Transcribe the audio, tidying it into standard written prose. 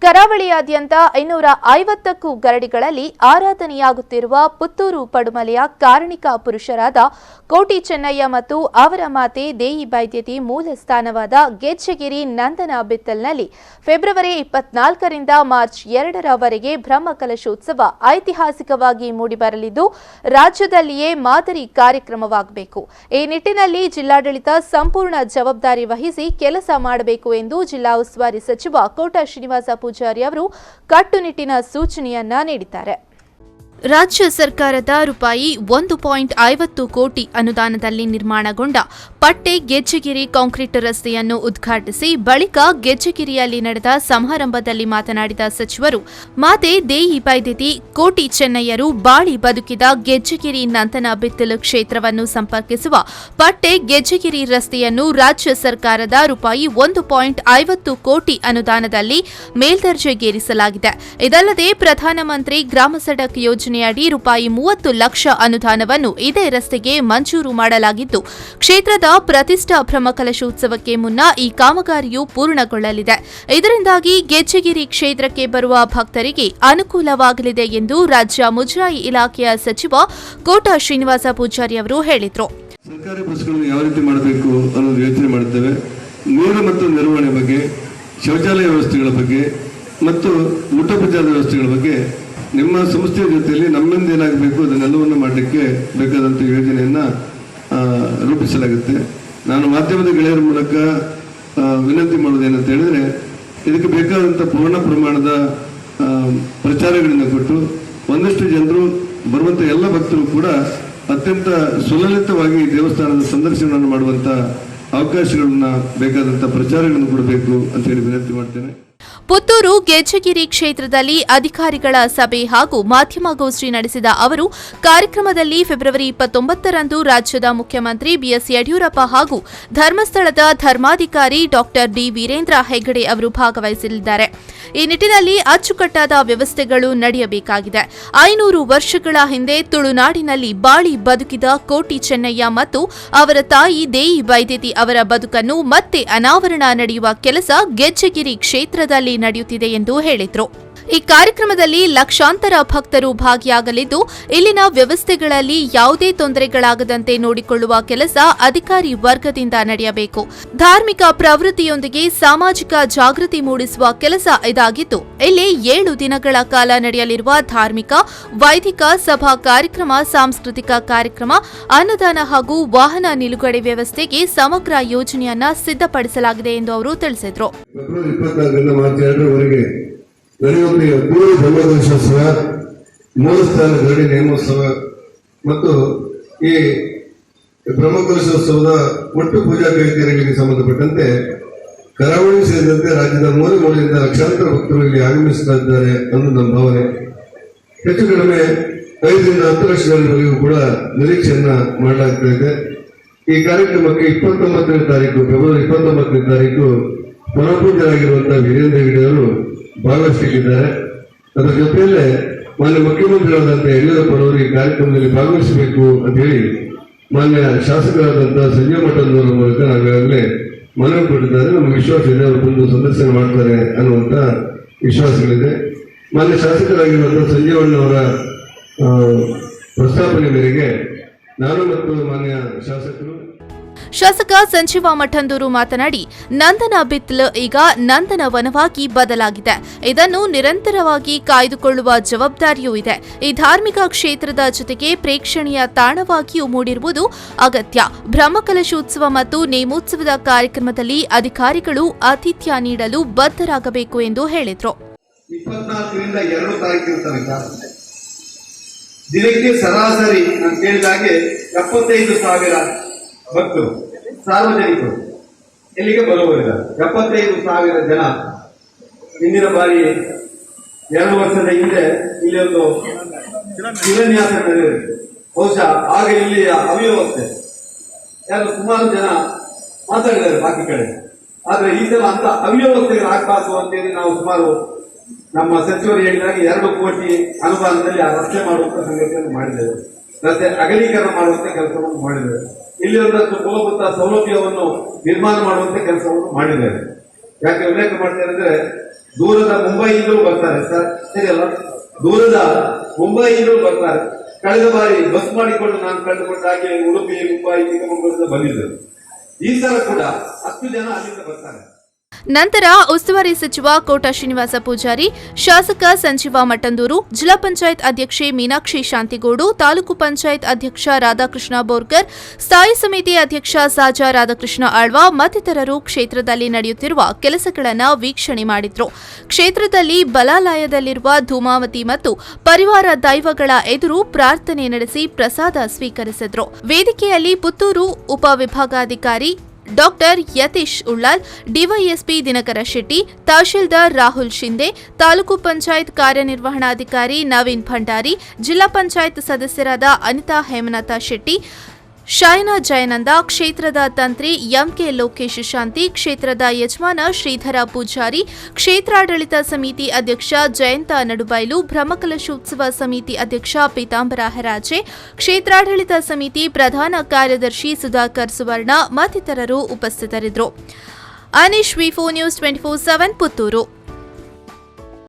ಕರಾವಳಿಯಾದ್ಯಂತ 550ಕ್ಕೂ ಗರಡಿಗಳಲ್ಲಿ ಆರಾಧನೆಯಾಗುತ್ತಿರುವ ಪುತ್ತೂರು ಪಡುಮಲೆಯ ಕಾರಣಿಕ ಪುರುಷರಾದ ಕೋಟಿ ಚೆನ್ನಯ್ಯ ಮತ್ತು ಅವರ ಮಾತೆ ದೇಯಿ ಬೈದ್ಯತಿ ಮೂಲ ಸ್ಥಾನವಾದ ಗೆಜ್ಜೆಗಿರಿ ನಂದನ ಬಿತ್ತಲ್ನಲ್ಲಿ ಫೆಬ್ರವರಿ 24ರಿಂದ ಮಾರ್ಚ್ 2ರವರೆಗೆ ಬ್ರಹ್ಮಕಲಶೋತ್ಸವ ಐತಿಹಾಸಿಕವಾಗಿ ಮೂಡಿಬರಲಿದ್ದು ರಾಜ್ಯದಲ್ಲಿಯೇ ಮಾದರಿ ಕಾರ್ಯಕ್ರಮವಾಗಬೇಕು. ಈ ನಿಟ್ಟಿನಲ್ಲಿ ಜಿಲ್ಲಾಡಳಿತ ಸಂಪೂರ್ಣ ಜವಾಬ್ದಾರಿ ವಹಿಸಿ ಕೆಲಸ ಮಾಡಬೇಕು ಎಂದು ಜಿಲ್ಲಾ ಉಸ್ತುವಾರಿ ಸಚಿವ ಕೋಟ ಶ್ರೀನಿವಾಸ ಪೂಜಾರಿ ಅವರು ಕಟ್ಟುನಿಟ್ಟಿನ ಸೂಚನೆಯನ್ನ ನೀಡಿದ್ದಾರೆ. ರಾಜ್ಯ ಸರ್ಕಾರದ ರೂಪಾಯಿ 1.50 ಕೋಟಿ ಅನುದಾನದಲ್ಲಿ ನಿರ್ಮಾಣಗೊಂಡ ಪಟ್ಟೆ ಗೆಜ್ಜೆಗಿರಿ ಕಾಂಕ್ರೀಟ್ ರಸ್ತೆಯನ್ನು ಉದ್ಘಾಟಿಸಿ ಬಳಿಕ ಗೆಜ್ಜೆಗಿರಿಯಲ್ಲಿ ನಡೆದ ಸಮಾರಂಭದಲ್ಲಿ ಮಾತನಾಡಿದ ಸಚಿವರು, ಮಾತೆ ದೇಯಿ ಬೈದ್ಯತಿ ಕೋಟಿ ಚೆನ್ನಯ್ಯರು ಬಾಳಿ ಬದುಕಿದ ಗೆಜ್ಜೆಗಿರಿ ನಂದನ ಬಿತ್ತಲು ಕ್ಷೇತ್ರವನ್ನು ಸಂಪರ್ಕಿಸುವ ಪಟ್ಟೆ ಗೆಜ್ಜೆಗಿರಿ ರಸ್ತೆಯನ್ನು ರಾಜ್ಯ ಸರ್ಕಾರದ ರೂಪಾಯಿ 1.50 ಕೋಟಿ ಅನುದಾನದಲ್ಲಿ ಮೇಲ್ದರ್ಜೆಗೇರಿಸಲಾಗಿದೆ. ಇದಲ್ಲದೆ ಪ್ರಧಾನಮಂತ್ರಿ ಗ್ರಾಮ ಸಡಕ್ ಯೋಜನೆಯಡಿ ರೂಪಾಯಿ 30 ಲಕ್ಷ ಅನುದಾನವನ್ನು ಇದೇ ರಸ್ತೆಗೆ ಮಂಜೂರು ಮಾಡಲಾಗಿದ್ದು, ಕ್ಷೇತ್ರದ ಪ್ರತಿಷ್ಠಾ ಬ್ರಹ್ಮಕಲಶೋತ್ಸವಕ್ಕೆ ಮುನ್ನ ಈ ಕಾಮಗಾರಿಯು ಪೂರ್ಣಗೊಳ್ಳಲಿದೆ. ಇದರಿಂದಾಗಿ ಗೆಜ್ಜೆಗಿರಿ ಕ್ಷೇತ್ರಕ್ಕೆ ಬರುವ ಭಕ್ತರಿಗೆ ಅನುಕೂಲವಾಗಲಿದೆ ಎಂದು ರಾಜ್ಯ ಮುಜರಾಯಿ ಇಲಾಖೆಯ ಸಚಿವ ಕೋಟ ಶ್ರೀನಿವಾಸ ಪೂಜಾರಿ ಅವರು ಹೇಳಿದರು. ಸರ್ಕಾರಿ ಬಸ್ಗಳನ್ನು ಯಾವ ರೀತಿ ಮಾಡಬೇಕು ಅನ್ನೋದು ಯೋಚನೆ ಮಾಡುತ್ತೇವೆ. ನೀರು ಮತ್ತು ನಿರ್ವಹಣೆ ಬಗ್ಗೆ, ಶೌಚಾಲಯ ವ್ಯವಸ್ಥೆಗಳ ಬಗ್ಗೆ ಮತ್ತು ಊಟೋಪಚಾರದ ವ್ಯವಸ್ಥೆಗಳ ಬಗ್ಗೆ ನಿಮ್ಮ ಸಂಸ್ಥೆಯ ಜೊತೆಯಲ್ಲಿ ನಮ್ಮಿಂದ ಏನಾಗಬೇಕು ಅದನ್ನೆಲ್ಲವನ್ನು ಮಾಡಲಿಕ್ಕೆ ಬೇಕಾದಂಥ ಯೋಜನೆಯನ್ನು ರೂಪಿಸಲಾಗುತ್ತೆ. ನಾನು ಮಾಧ್ಯಮದ ಗೆಳೆಯರ ಮೂಲಕ ವಿನಂತಿ ಮಾಡೋದೇನಂತ ಹೇಳಿದರೆ, ಇದಕ್ಕೆ ಬೇಕಾದಂಥ ಪೂರ್ಣ ಪ್ರಮಾಣದ ಪ್ರಚಾರಗಳನ್ನು ಕೊಟ್ಟು ಒಂದಷ್ಟು ಜನರು ಬರುವಂಥ ಎಲ್ಲ ಭಕ್ತರು ಕೂಡ ಅತ್ಯಂತ ಸುಲಲಿತವಾಗಿ ದೇವಸ್ಥಾನದ ಸಂದರ್ಶನವನ್ನು ಮಾಡುವಂಥ ಅವಕಾಶಗಳನ್ನು ಬೇಕಾದಂಥ ಪ್ರಚಾರಗಳನ್ನು ಕೊಡಬೇಕು ಅಂತ ಹೇಳಿ ವಿನಂತಿ ಮಾಡ್ತೇನೆ. ಪುತ್ತೂರು ಗೆಜ್ಜೆಗಿರಿ ಕ್ಷೇತ್ರದಲ್ಲಿ ಅಧಿಕಾರಿಗಳ ಸಭೆ ಹಾಗೂ ಮಾಧ್ಯಮಗೋಷ್ಠಿ ನಡೆಸಿದ ಅವರು ಕಾರ್ಯಕ್ರಮದಲ್ಲಿ ಫೆಬ್ರವರಿ 29ರಂದು ರಾಜ್ಯದ ಮುಖ್ಯಮಂತ್ರಿ ಬಿಎಸ್ ಯಡಿಯೂರಪ್ಪ ಹಾಗೂ ಧರ್ಮಸ್ಥಳದ ಧರ್ಮಾಧಿಕಾರಿ ಡಾ ಡಿ ವೀರೇಂದ್ರ ಹೆಗ್ಗಡೆ ಅವರು ಭಾಗವಹಿಸಲಿದ್ದಾರೆ. ಈ ನಿಟ್ಟಿನಲ್ಲಿ ಅಚ್ಚುಕಟ್ಟಾದ ವ್ಯವಸ್ಥೆಗಳು ನಡೆಯಬೇಕಾಗಿದೆ. 500 ವರ್ಷಗಳ ಹಿಂದೆ ತುಳುನಾಡಿನಲ್ಲಿ ಬಾಳಿ ಬದುಕಿದ ಕೋಟಿ ಚೆನ್ನಯ್ಯ ಮತ್ತು ಅವರ ತಾಯಿ ದೇಯಿ ಬೈದ್ಯತಿ ಅವರ ಬದುಕನ್ನು ಮತ್ತೆ ಅನಾವರಣ ನಡೆಯುವ ಕೆಲಸ ಗೆಜ್ಜೆಗಿರಿ ಕ್ಷೇತ್ರದಲ್ಲಿ ನಡೆಯುತ್ತಿದೆ ಎಂದು ಹೇಳಿದರು. ಈ ಕಾರ್ಯಕ್ರಮದಲ್ಲಿ ಲಕ್ಷಾಂತರ ಭಕ್ತರು ಭಾಗಿಯಾಗಲಿದ್ದು, ಇಲ್ಲಿನ ವ್ಯವಸ್ಥೆಗಳಲ್ಲಿ ಯಾವುದೇ ತೊಂದರೆಗಳಾಗದಂತೆ ನೋಡಿಕೊಳ್ಳುವ ಕೆಲಸ ಅಧಿಕಾರಿ ವರ್ಗದಿಂದ ನಡೆಯಬೇಕು. ಧಾರ್ಮಿಕ ಪ್ರವೃತ್ತಿಯೊಂದಿಗೆ ಸಾಮಾಜಿಕ ಜಾಗೃತಿ ಮೂಡಿಸುವ ಕೆಲಸ ಇದಾಗಿದ್ದು, ಇಲ್ಲಿ 7 ದಿನಗಳ ಕಾಲ ನಡೆಯಲಿರುವ ಧಾರ್ಮಿಕ, ವೈದಿಕ ಸಭಾ ಕಾರ್ಯಕ್ರಮ, ಸಾಂಸ್ಕೃತಿಕ ಕಾರ್ಯಕ್ರಮ, ಅನ್ನದಾನ ಹಾಗೂ ವಾಹನ ನಿಲುಗಡೆ ವ್ಯವಸ್ಥೆಗೆ ಸಮಗ್ರ ಯೋಜನೆಯನ್ನ ಸಿದ್ಧಪಡಿಸಲಾಗಿದೆ ಎಂದು ಅವರು ತಿಳಿಸಿದರು. ನಡೆಯುವ ಪೂರ್ವ ಬ್ರಹ್ಮಕಲಶೋತ್ಸವ, ಮೂಲಸ್ಥಾನ ಗರಡಿ ನೇಮೋತ್ಸವ ಮತ್ತು ಈ ಬ್ರಹ್ಮಕಲಶೋತ್ಸವದ ಒಟ್ಟು ಪೂಜಾ ಕೈಂಕರ್ಯಗಳಿಗೆ ಸಂಬಂಧಪಟ್ಟಂತೆ ಕರಾವಳಿ ಸೇರಿದಂತೆ ರಾಜ್ಯದ ಮೂಲೆ ಮೂಲೆಯಿಂದ ಲಕ್ಷಾಂತರ ಭಕ್ತರು ಇಲ್ಲಿ ಆಗಮಿಸುತ್ತಾ ಇದ್ದಾರೆ ಅನ್ನೋದು ನಮ್ಮ ಭಾವನೆ. ಹೆಚ್ಚು ಕಡಿಮೆ 5ರಿಂದ 10 ಲಕ್ಷಗಳವರೆಗೂ ಕೂಡ ನಿರೀಕ್ಷೆಯನ್ನ ಮಾಡಲಾಗ್ತಾ ಇದೆ. ಈ ಕಾರ್ಯಕ್ರಮಕ್ಕೆ 29ನೇ ತಾರೀಕು ಫೆಬ್ರವರಿ 29ನೇ ತಾರೀಕು ಪರಮಪೂಜ್ಯರಾಗಿರುವಂತಹ ವೀರೇಂದ್ರ ಹೆಗ್ಗಡೆ ಅವರು ಭಾಗವಹಿಸಲಿದ್ದಾರೆ. ಅದರ ಜೊತೆಯಲ್ಲೇ ಮಾನ್ಯ ಮುಖ್ಯಮಂತ್ರಿಗಳಾದಂಥ ಯಡಿಯೂರಪ್ಪನವರು ಈ ಕಾರ್ಯಕ್ರಮದಲ್ಲಿ ಭಾಗವಹಿಸಬೇಕು ಅಂತ ಹೇಳಿ ಮಾನ್ಯ ಶಾಸಕರಾದಂತಹ ಸಂಜಯ್ ಮಠದವರ ಮೂಲಕ ನಾವೀಗಾಗಲೇ ಮನವಿ ಕೊಟ್ಟಿದ್ದಾರೆ. ನಮಗೆ ವಿಶ್ವಾಸ ಇದೆ, ಅವರು ಬಂದು ಸಂದರ್ಶನ ಮಾಡ್ತಾರೆ ಅನ್ನುವಂಥ ವಿಶ್ವಾಸಗಳಿದೆ. ಮಾನ್ಯ ಶಾಸಕರಾಗಿರುವಂತಹ ಸಂಜಯ್ ಅವರ ಪ್ರಸ್ತಾಪನೆ ಮೇರೆಗೆ ನಾನು ಮತ್ತು ಮಾನ್ಯ ಶಾಸಕ ಸಂಜೀವ ಮಠಂದೂರು ಮಾತನಾಡಿ, ನಂದನ ಬಿತ್ತಲು ಈಗ ನಂದನ ವನವಾಗಿ ಬದಲಾಗಿದೆ. ಇದನ್ನು ನಿರಂತರವಾಗಿ ಕಾಯ್ದುಕೊಳ್ಳುವ ಜವಾಬ್ದಾರಿಯೂ ಇದೆ. ಈ ಧಾರ್ಮಿಕ ಕ್ಷೇತ್ರದ ಜೊತೆಗೆ ಪ್ರೇಕ್ಷಣೀಯ ತಾಣವಾಗಿಯೂ ಮೂಡಿರುವುದು ಅಗತ್ಯ. ಬ್ರಹ್ಮಕಲಶೋತ್ಸವ ಮತ್ತು ನೇಮೋತ್ಸವದ ಕಾರ್ಯಕ್ರಮದಲ್ಲಿ ಅಧಿಕಾರಿಗಳು ಆತಿಥ್ಯ ನೀಡಲು ಬದ್ಧರಾಗಬೇಕು ಎಂದು ಹೇಳಿದರು. 24ರಿಂದ 2 ತಾರೀಕಿನ ತನಕ ದಿನಕ್ಕೆ ಸರಾಸರಿ ನಾನು ಕೇಳಿದಾಗೆ 75,000 ಭಕ್ತರು ಸಾರ್ವಜನಿಕರು ಇಲ್ಲಿಗೆ ಬರುವವರಿದ್ದಾರೆ. 75,000 ಜನ. ಹಿಂದಿನ ಬಾರಿ 2 ವರ್ಷದ ಹಿಂದೆ ಇಲ್ಲಿ ಒಂದು ಶಿಲಾನ್ಯಾಸ ನಡೆದಿದೆ. ಬಹುಶಃ ಆಗ ಇಲ್ಲಿ ಅವ್ಯವಸ್ಥೆ ಸುಮಾರು ಜನ ಮಾತಾಡಿದ್ದಾರೆ ಬಾಕಿ ಕಡೆ. ಆದ್ರೆ ಈ ಸಲ ಅಂತ ಅವ್ಯವಸ್ಥೆಗಳು ಆಗ್ಬಾರ್ದು ಅಂತೇಳಿ ನಾವು ಸುಮಾರು ನಮ್ಮ ಸಚಿವರು ಹೇಳಿದಾಗ 2 ಕೋಟಿ ಅನುದಾನದಲ್ಲಿ ಆ ರಸ್ತೆ ಮಾಡುವಂತ ಸಂಗತಿಯನ್ನು ಮಾಡಿದ್ದೇವೆ. ರಸ್ತೆ ಅಗಲೀಕರಣ ಮಾಡುವಂತ ಕೆಲಸವನ್ನು ಮಾಡಿದ್ದೇವೆ. ಇಲ್ಲಿ ಒಂದಷ್ಟು ಮೂಲಭೂತ ಸೌಲಭ್ಯವನ್ನು ನಿರ್ಮಾಣ ಮಾಡುವಂತ ಕೆಲಸವನ್ನು ಮಾಡಿದ್ದೇವೆ. ಯಾಕೆ ಉಲ್ಲೇಖ ಮಾಡ್ತೇನೆ ಅಂದ್ರೆ ದೂರದ ಮುಂಬೈಯಿಂದಲೂ ಬರ್ತಾರೆ ಸರ್, ಸರಿ ಅಲ್ಲ? ದೂರದ ಮುಂಬೈಯಿಂದಲೂ ಬರ್ತಾರೆ. ಕಳೆದ ಬಾರಿ ಬಸ್ ಮಾಡಿಕೊಂಡು ನಾನು ಕಂಡುಕೊಂಡ ಹಾಗೆ ಉಡುಪಿ, ಮುಂಬೈ, ಚಿಕ್ಕಮಗಳೂರಿಂದ ಬಂದಿದ್ದರು. ಈ ಸಲ ಕೂಡ 10 ಜನ ಅಲ್ಲಿಂದ ಬರ್ತಾರೆ. ನಂತರ ಉಸ್ತುವಾರಿ ಸಚಿವ ಕೋಟ ಶ್ರೀನಿವಾಸ ಪೂಜಾರಿ, ಶಾಸಕ ಸಂಜೀವ ಮಠಂದೂರು, ಜಿಲ್ಲಾ ಪಂಚಾಯತ್ ಅಧ್ಯಕ್ಷೆ ಮೀನಾಕ್ಷಿ ಶಾಂತಿಗೋಡು, ತಾಲೂಕು ಪಂಚಾಯತ್ ಅಧ್ಯಕ್ಷ ರಾಧಾಕೃಷ್ಣ ಬೋರ್ಕರ್, ಸ್ಥಾಯಿ ಸಮಿತಿ ಅಧ್ಯಕ್ಷ ಸಾಜಾ ರಾಧಾಕೃಷ್ಣ ಆಳ್ವ ಮತ್ತಿತರರು ಕ್ಷೇತ್ರದಲ್ಲಿ ನಡೆಯುತ್ತಿರುವ ಕೆಲಸಗಳನ್ನು ವೀಕ್ಷಣೆ ಮಾಡಿದ್ರು. ಕ್ಷೇತ್ರದಲ್ಲಿ ಬಲಾಲಯದಲ್ಲಿರುವ ಧೂಮಾವತಿ ಮತ್ತು ಪರಿವಾರ ದೈವಗಳ ಎದುರು ಪ್ರಾರ್ಥನೆ ನಡೆಸಿ ಪ್ರಸಾದ ಸ್ವೀಕರಿಸಿದ್ರು. ವೇದಿಕೆಯಲ್ಲಿ ಪುತ್ತೂರು ಉಪವಿಭಾಗಾಧಿಕಾರಿ ಡಾಕ್ಟರ್ ಯತೀಶ್ ಉಳ್ಳಾಲ್, ಡಿವೈಎಸ್ಪಿ ದಿನಕರ ಶೆಟ್ಟಿ, ತಹಶೀಲ್ದಾರ್ ರಾಹುಲ್ ಶಿಂದೆ, ತಾಲೂಕು ಪಂಚಾಯತ್ ಕಾರ್ಯನಿರ್ವಹಣಾಧಿಕಾರಿ ನವೀನ್ ಭಂಡಾರಿ, ಜಿಲ್ಲಾ ಪಂಚಾಯತ್ ಸದಸ್ಯರಾದ ಅನಿತಾ ಹೇಮನಾಥ ಶೆಟ್ಟಿ, ಶಾಯನಾ ಜಯನಂದ, ಕ್ಷೇತ್ರದ ತಂತ್ರಿ ಎಂಕೆ ಲೋಕೇಶ್ ಶಾಂತಿ, ಕ್ಷೇತ್ರದ ಯಜಮಾನ ಶ್ರೀಧರ ಪೂಜಾರಿ, ಕ್ಷೇತ್ರಾಡಳಿತ ಸಮಿತಿ ಅಧ್ಯಕ್ಷ ಜಯಂತ ನಡುಬೈಲು, ಬ್ರಹ್ಮಕಲಶೋತ್ಸವ ಸಮಿತಿ ಅಧ್ಯಕ್ಷ ಪೀತಾಂಬರ ಹರಾಜೆ, ಕ್ಷೇತ್ರಾಡಳಿತ ಸಮಿತಿ ಪ್ರಧಾನ ಕಾರ್ಯದರ್ಶಿ ಸುಧಾಕರ್ ಸುವರ್ಣ ಮತ್ತಿತರರು ಉಪಸ್ಥಿತರಿದ್ದರು. ಅನೀಶ್ ವಿ4 ನ್ಯೂಸ್ 24/7 ಪುತ್ತೂರು.